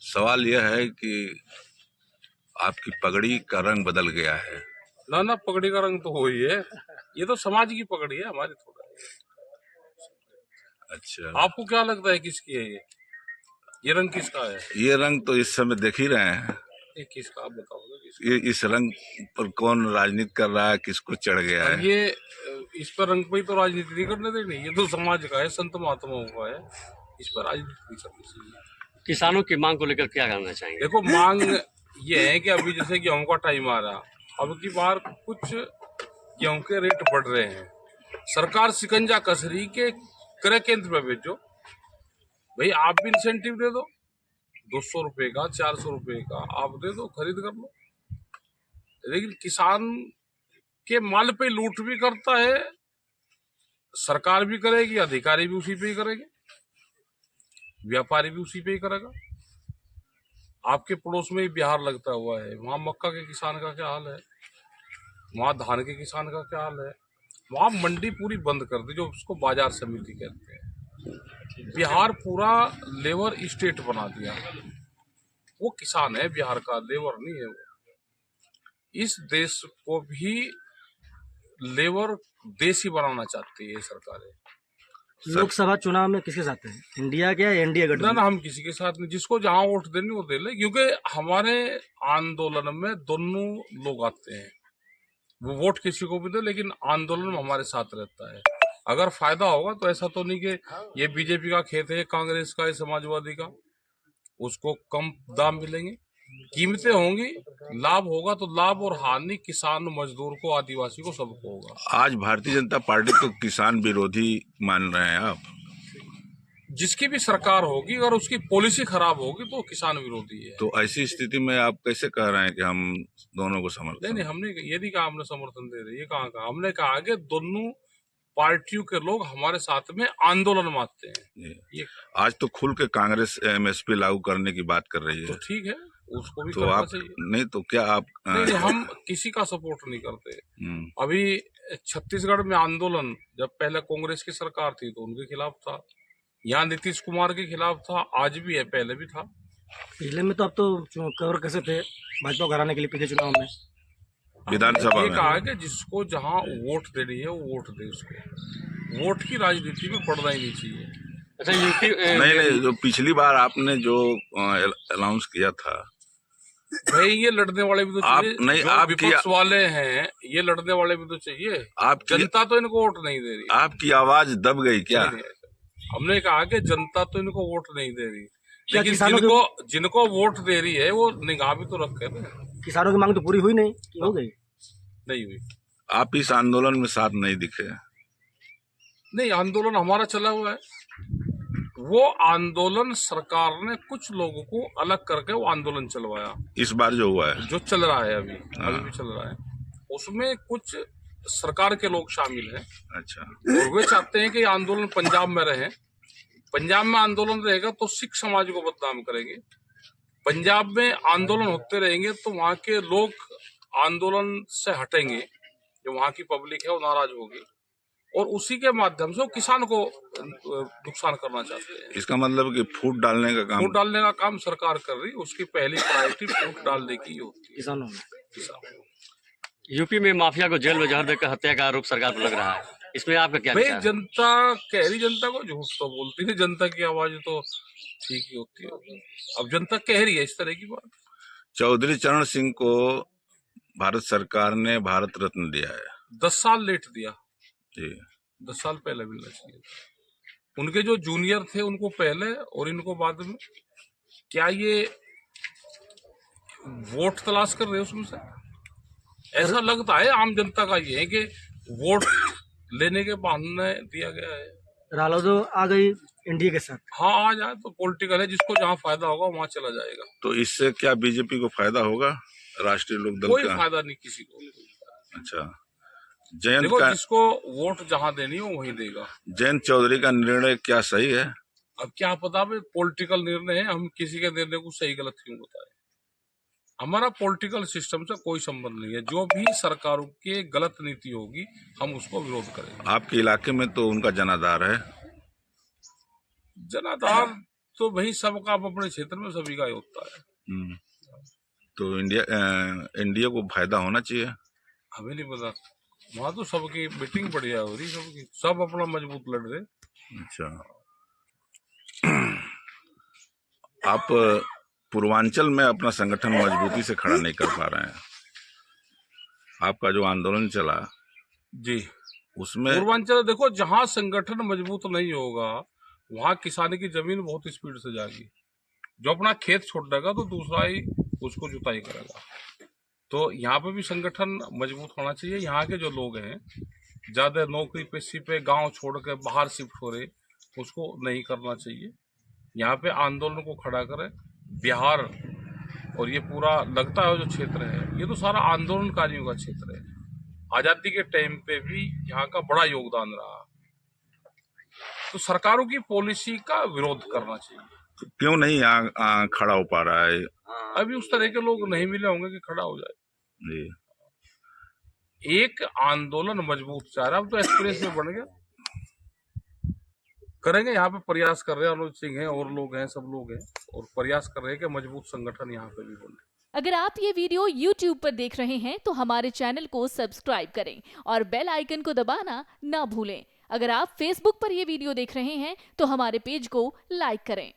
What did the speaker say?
सवाल यह है कि आपकी पगड़ी का रंग बदल गया है। ना पगड़ी का रंग तो हो ही है, ये तो समाज की पगड़ी है हमारी थोड़ा। अच्छा, आपको क्या लगता है किसकी है ये रंग किसका है? ये रंग तो इस समय देख ही रहे हैं। ये किसका आप बताओगे? ये इस रंग पर कौन राजनीति कर रहा है, किसको चढ़ गया है? ये इस पर रंग पे ही तो राजनीति नहीं करने देनी, ये तो समाज का है, संत महात्माओं का है, इस पर राजनीति नहीं करनी चाहिए। किसानों की मांग को लेकर क्या करना चाहिए? देखो, मांग ये है कि अभी जैसे गेहूं का टाइम आ रहा, अब की बार कुछ गेहूं के रेट बढ़ रहे हैं, सरकार शिकंजा कस रही के क्रय केंद्र पे भेजो भाई, आप भी इंसेंटिव दे दो, 200 रुपए का 400 रुपए का आप दे दो, खरीद कर लो। लेकिन किसान के माल पे लूट भी करता है, सरकार भी करेगी, अधिकारी भी उसी पे ही करेंगे, व्यापारी भी उसी पे ही करेगा। आपके पड़ोस में ही बिहार लगता हुआ है, वहां मक्का के किसान का क्या हाल है, वहां धान के किसान का क्या हाल है, वहां मंडी पूरी बंद कर दी, जो उसको बाजार समिति कहते हैं। बिहार पूरा लेबर स्टेट बना दिया, वो किसान है बिहार का, लेबर नहीं है वो। इस देश को भी लेबर देश ही बनाना चाहती है सरकारें। लोकसभा चुनाव में किसके साथ है, इंडिया के या एनडीए गठबंधन? ना हम किसी के साथ नहीं, जिसको जहां वोट देनी वो दे ले, क्योंकि हमारे आंदोलन में दोनों लोग आते हैं, वो वोट किसी को भी दे लेकिन आंदोलन में हमारे साथ रहता है। अगर फायदा होगा तो ऐसा तो नहीं कि ये बीजेपी का खेत है, कांग्रेस का है, समाजवादी का, उसको कम दाम मिलेंगे, कीमतें होंगी, लाभ होगा तो लाभ, और हानि किसान, मजदूर को, आदिवासी को, सबको होगा। आज भारतीय जनता पार्टी को किसान विरोधी मान रहे हैं आप? जिसकी भी सरकार होगी अगर उसकी पॉलिसी खराब होगी तो किसान विरोधी है। तो ऐसी स्थिति में आप कैसे कह रहे हैं कि हम दोनों को समर्थन? नहीं, हमने ये नहीं कहा हमने समर्थन दे रहे, ये कहाँ कहा, हमने कहा कि दोनों पार्टियों के लोग हमारे साथ में आंदोलन में आते हैं। ये आज तो खुल के कांग्रेस एमएसपी लागू करने की बात कर रही है, तो ठीक है, उसको भी तो करना आप चाहिए। नहीं तो क्या आप? नहीं, हम किसी का सपोर्ट नहीं करते। अभी छत्तीसगढ़ में आंदोलन जब पहले कांग्रेस की सरकार थी तो उनके खिलाफ था, यहाँ नीतीश कुमार के खिलाफ था, आज भी है, पहले भी था। पिछले में तो आप तो कवर कैसे थे भाजपा को हराने के लिए पिछले चुनाव में? विधानसभा ये में कहा है कि जिसको जहां वोट देनी है वो वोट दे, उसको वोट की राजनीति में पड़ना ही नहीं चाहिए। अच्छा, यूपी नहीं, जो पिछली बार आपने जो अनाउंस किया था भाई, ये लड़ने वाले भी तो चाहिए, नहीं, जो आप विपक्ष वाले हैं, ये लड़ने वाले भी तो चाहिए। जनता तो इनको वोट नहीं दे रही। आपकी आवाज दब गई क्या? हमने कहा कि जनता तो इनको वोट नहीं दे रही, लेकिन जिनको वोट दे रही है वो निगाह भी तो रखे ना। किसानों की मांग तो पूरी हुई नहीं कि हो गई? नहीं हुई। आप इस आंदोलन में साथ नहीं दिखे? नहीं, आंदोलन हमारा चला हुआ है, वो आंदोलन सरकार ने कुछ लोगों को अलग करके वो आंदोलन चलवाया। इस बार जो हुआ है, जो चल रहा है अभी भी चल रहा है, उसमें कुछ सरकार के लोग शामिल हैं। अच्छा, और वे चाहते हैं कि आंदोलन पंजाब में रहे। पंजाब में आंदोलन रहेगा तो सिख समाज को बदनाम करेंगे, पंजाब में आंदोलन होते रहेंगे तो वहां के लोग आंदोलन से हटेंगे, जो वहां की पब्लिक है वो नाराज होगी, और उसी के माध्यम से वो किसान को नुकसान करना चाहते हैं। इसका मतलब कि फूट डालने का काम सरकार कर रही, उसकी पहली प्रायोरिटी फूट डालने की होती है किसानों में। यूपी में माफिया को जेल में जहर देकर हत्या का आरोप सरकार पर लग रहा है, इसमें आपका क्या विचार है? जनता कह रही, जनता को झूठ तो बोलती है, जनता की आवाज तो ठीक ही होती है। अब जनता कह रही है इस तरह की बात। चौधरी चरण सिंह को भारत सरकार ने भारत रत्न दिया है। 10 साल लेट दिया जी, 10 साल पहले मिलना चाहिए। उनके जो जूनियर थे उनको पहले और इनको बाद में। क्या ये वोट तलाश कर रहे हो उसमें से? ऐसा लगता है आम जनता का ये है कि वोट लेने के बहाने दिया गया है। रालोद आ गई इंडिया के साथ। हाँ, आ जाए तो पॉलिटिकल है, जिसको जहाँ फायदा होगा वहां चला जाएगा। तो इससे क्या बीजेपी को फायदा होगा? राष्ट्रीय लोकदल कोई फायदा नहीं किसी को। अच्छा, देखो, जिसको वोट जहाँ देनी हो वहीं देगा। जयंत चौधरी का निर्णय क्या सही है? अब क्या पता, पॉलिटिकल निर्णय है, हम किसी के निर्णय को सही गलत क्यों बताएं? हमारा पॉलिटिकल सिस्टम से कोई संबंध नहीं है, जो भी सरकारों की गलत नीति होगी हम उसको विरोध करेंगे। आपके इलाके में तो उनका जनाधार है। जनाधार तो वही सबका अपने क्षेत्र में सभी का ही होता है। तो इंडिया को फायदा होना चाहिए। हमें नहीं पता, वहां तो सबकी मीटिंग बढ़िया हो रही, सबकी सब अपना मजबूत लड़ रहे। अच्छा, आप पूर्वांचल में अपना संगठन मजबूती से खड़ा नहीं कर पा रहे हैं। आपका जो आंदोलन चला जी, उसमें पूर्वांचल देखो, जहां संगठन मजबूत नहीं होगा वहां किसानी की जमीन बहुत स्पीड से जाएगी। जो अपना खेत छोड़ देगा तो दूसरा ही उसको जुताई करेगा। तो यहाँ पे भी संगठन मजबूत होना चाहिए। यहाँ के जो लोग हैं ज्यादा नौकरी पेशी पे गांव छोड़ के बाहर शिफ्ट हो रहे, उसको नहीं करना चाहिए। यहाँ पे आंदोलन को खड़ा करें। बिहार और ये पूरा लगता है जो क्षेत्र है, ये तो सारा आंदोलनकारियों का क्षेत्र है। आजादी के टाइम पे भी यहाँ का बड़ा योगदान रहा। तो सरकारों की पॉलिसी का विरोध करना चाहिए। तो क्यों नहीं यहाँ खड़ा हो पा रहा है? अभी उस तरह के लोग नहीं मिले होंगे कि खड़ा हो जाए। जी, एक आंदोलन मजबूत चाह रहा, अब तो एक्सप्रेस में बन गया। करेंगे, यहाँ पे प्रयास कर रहे हैं, अनुज सिंह हैं और लोग हैं, सब लोग हैं और प्रयास कर रहे हैं कि मजबूत संगठन यहाँ पे भी बने। अगर आप ये वीडियो YouTube पर देख रहे हैं तो हमारे चैनल को सब्सक्राइब करें और बेल आइकन को दबाना ना भूलें। अगर आप Facebook पर ये वीडियो देख रहे हैं तो हमारे पेज को लाइक करें।